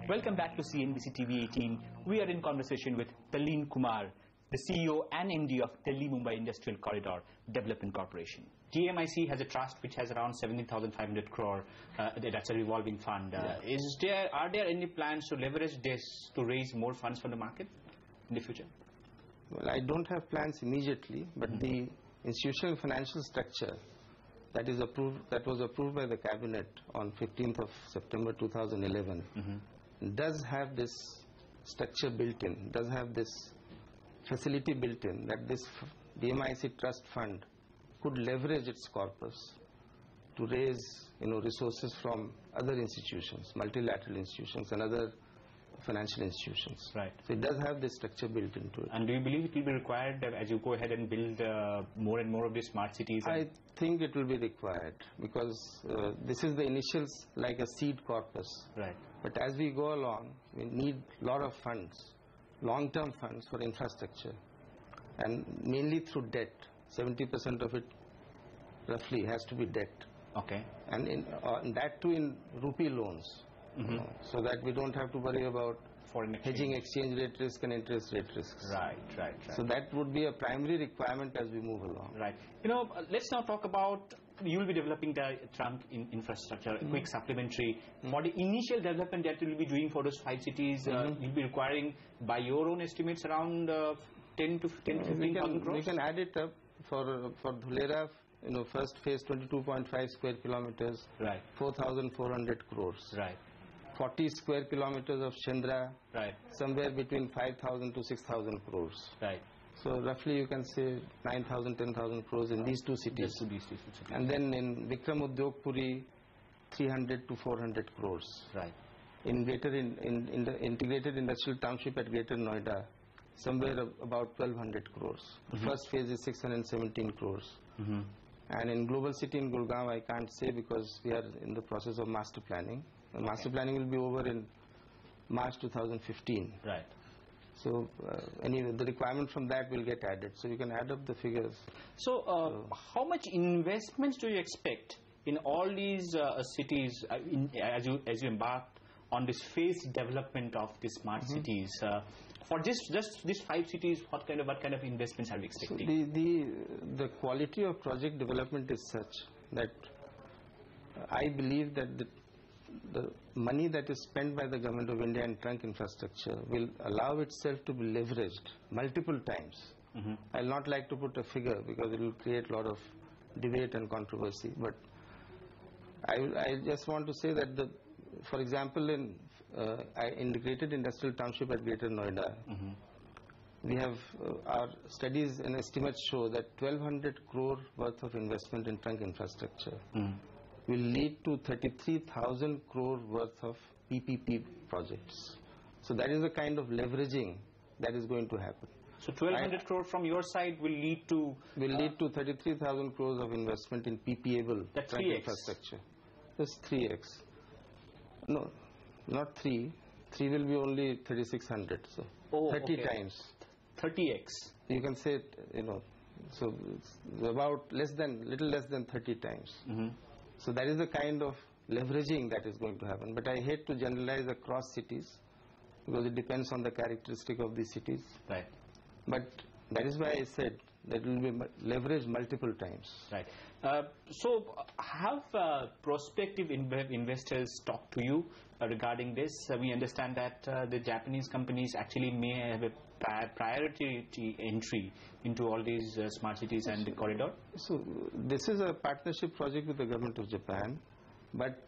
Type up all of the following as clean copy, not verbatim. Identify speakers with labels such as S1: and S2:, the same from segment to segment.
S1: Welcome back to CNBC TV 18. We are in conversation with Talin Kumar, the CEO and MD of Delhi-Mumbai Industrial Corridor Development Corporation. DMIC has a trust which has around 17,500 crore. That's a revolving fund. Are there any plans to leverage this to raise more funds from the market in the future?
S2: Well, I don't have plans immediately, but the institutional financial structure that was approved by the cabinet on 15th of September 2011 does have this structure built in, does have this facility built in, that this DMIC trust fund could leverage its corpus to raise resources from other institutions, multilateral institutions and other financial institutions.
S1: Right.
S2: So it does have this structure built into it.
S1: And do you believe it will be required as you go ahead and build more and more of these smart cities?
S2: I think it will be required because this is the initial, like a seed corpus.
S1: Right.
S2: But as we go along, we need a lot of funds, long-term funds for infrastructure, and mainly through debt. 70% of it roughly has to be debt.
S1: Okay.
S2: And that too in rupee loans. So that we don't have to worry about
S1: foreign
S2: hedging exchange rate risk and interest rate risks.
S1: Right.
S2: So that would be a primary requirement as we move along.
S1: Right. Let's now talk about, you will be developing the trunk infrastructure, a quick supplementary. For the initial development that you will be doing for those 5 cities, you'll be requiring, by your own estimates, around 10 to 15,000 crores?
S2: We can add it up for Dholera, first phase 22.5 square kilometers,
S1: right.
S2: 4,400 crores.
S1: Right.
S2: 40 square kilometers of Chandra,
S1: right.
S2: somewhere between 5,000 to 6,000 crores.
S1: Right.
S2: So roughly you can say 9,000, 10,000 crores in these 2 cities. And then in Vikram Udyog Puri, 300 to 400 crores.
S1: Right.
S2: In the integrated industrial township at Greater Noida, somewhere about 1,200 crores. The first phase is 617 crores. And in Global City in Gurgaon, I can't say because we are in the process of master planning. The master planning will be over in March 2015.
S1: Right.
S2: So anyway, the requirement from that will get added. So you can add up the figures.
S1: So how much investments do you expect in all these cities as you embark on this phased development of the smart cities? For just these 5 cities, what kind of investments are we expecting?
S2: So the quality of project development is such that I believe that the money that is spent by the Government of India in trunk infrastructure will allow itself to be leveraged multiple times. I will not like to put a figure because it will create a lot of debate and controversy, but I just want to say that for example, in integrated industrial township at Greater Noida, we have our studies and estimates show that 1,200 crore worth of investment in trunk infrastructure will lead to 33,000 crore worth of PPP projects. So that is the kind of leveraging that is going to happen.
S1: So 1,200 crore from your side will lead to
S2: 33,000 crores of investment in PPA-able trunk infrastructure. That's 3x. No, not 3. 3 will be only 3,600. So 30 times.
S1: 30x.
S2: You can say, so it's about little less than 30 times. So that is the kind of leveraging that is going to happen. But I hate to generalize across cities because it depends on the characteristic of these cities.
S1: Right.
S2: But that is why I said that it will be leveraged multiple times.
S1: Right. So have prospective investors talked to you regarding this? We understand that the Japanese companies actually may have a priority entry into all these smart cities and the corridor. So
S2: this is a partnership project with the government of Japan, but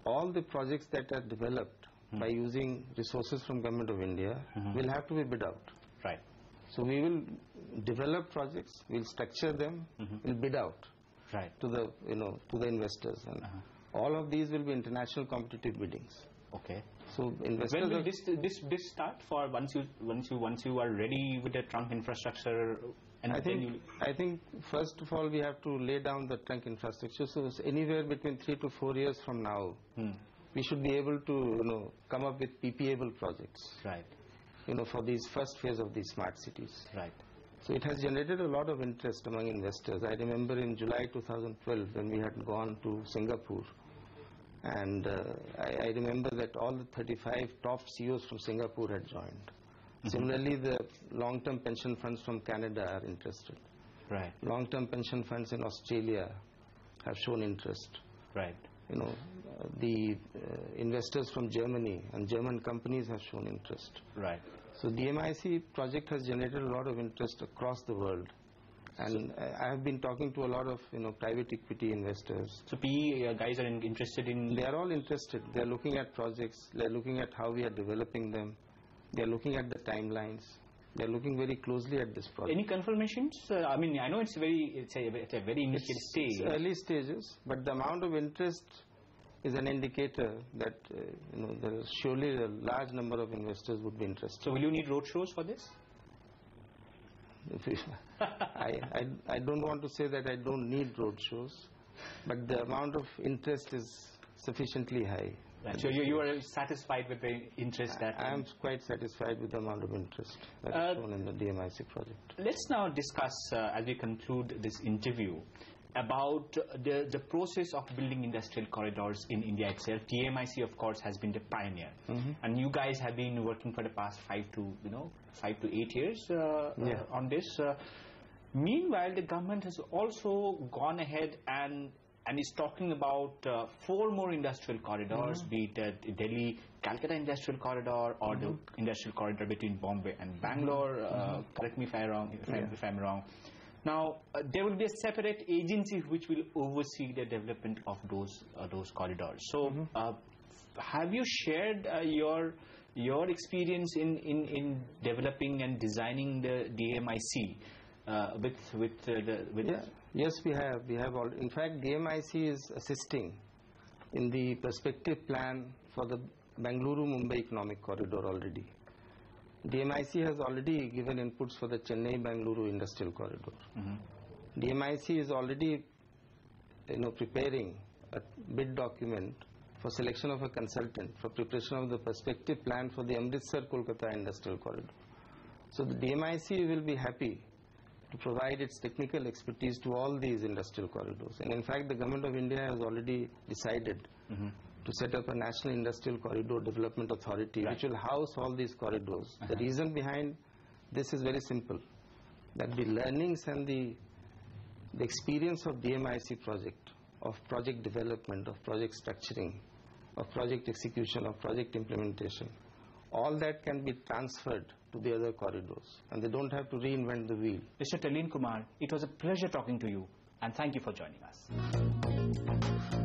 S2: all the projects that are developed by using resources from government of India will have to be bid out.
S1: Right.
S2: So we will develop projects, we'll structure them, we'll bid out to the to the investors, and all of these will be international competitive biddings.
S1: Okay.
S2: So investors.
S1: When will this start? For once you are ready with the trunk infrastructure, and
S2: I think first of all we have to lay down the trunk infrastructure. So it's anywhere between 3 to 4 years from now, we should be able to come up with PPA-able projects.
S1: Right.
S2: For these first phase of these smart cities.
S1: Right.
S2: So it has generated a lot of interest among investors. I remember in July 2012 when we had gone to Singapore, and I remember that all the 35 top CEOs from Singapore had joined. Similarly, the long-term pension funds from Canada are interested.
S1: Right.
S2: Long-term pension funds in Australia have shown interest.
S1: Right.
S2: You know, the investors from Germany and German companies have shown interest.
S1: Right.
S2: So DMIC project has generated a lot of interest across the world. And I have been talking to a lot of private equity investors.
S1: So PE guys are interested in...
S2: They are all interested. They are looking at projects. They are looking at how we are developing them. They are looking at the timelines. They are looking very closely at this project.
S1: Any confirmations? I mean, I know it's a very initial stage.
S2: It's early stages, but the amount of interest is an indicator that there is surely a large number of investors would be interested.
S1: So will you need roadshows for this?
S2: I don't want to say that I don't need roadshows, but the amount of interest is sufficiently high.
S1: Right. So you are satisfied with the interest that...
S2: I am quite satisfied with the amount of interest that is shown in the DMIC project.
S1: Let's now discuss, as we conclude this interview, about the process of building industrial corridors in India itself. DMIC, of course, has been the pioneer, and you guys have been working for the past 5 to 8 years on this. Meanwhile, the government has also gone ahead and is talking about 4 more industrial corridors, be it the Delhi-Calcutta industrial corridor or the industrial corridor between Bombay and Bangalore. Correct me if I'm wrong. Now, there will be a separate agency which will oversee the development of those corridors. So, have you shared your experience in developing and designing the DMIC
S2: Yes, we have. In fact, DMIC is assisting in the perspective plan for the Bengaluru-Mumbai economic corridor already. DMIC has already given inputs for the Chennai-Bengaluru industrial corridor. DMIC is already preparing a bid document for selection of a consultant for preparation of the perspective plan for the Amritsar-Kolkata industrial corridor. So the DMIC will be happy to provide its technical expertise to all these industrial corridors. And in fact, the Government of India has already decided to set up a National Industrial Corridor Development Authority, which will house all these corridors. The reason behind this is very simple, that the learnings and the experience of DMIC project, of project development, of project structuring, of project execution, of project implementation, all that can be transferred to the other corridors, and they don't have to reinvent the wheel.
S1: Mr. Talin Kumar, it was a pleasure talking to you, and thank you for joining us.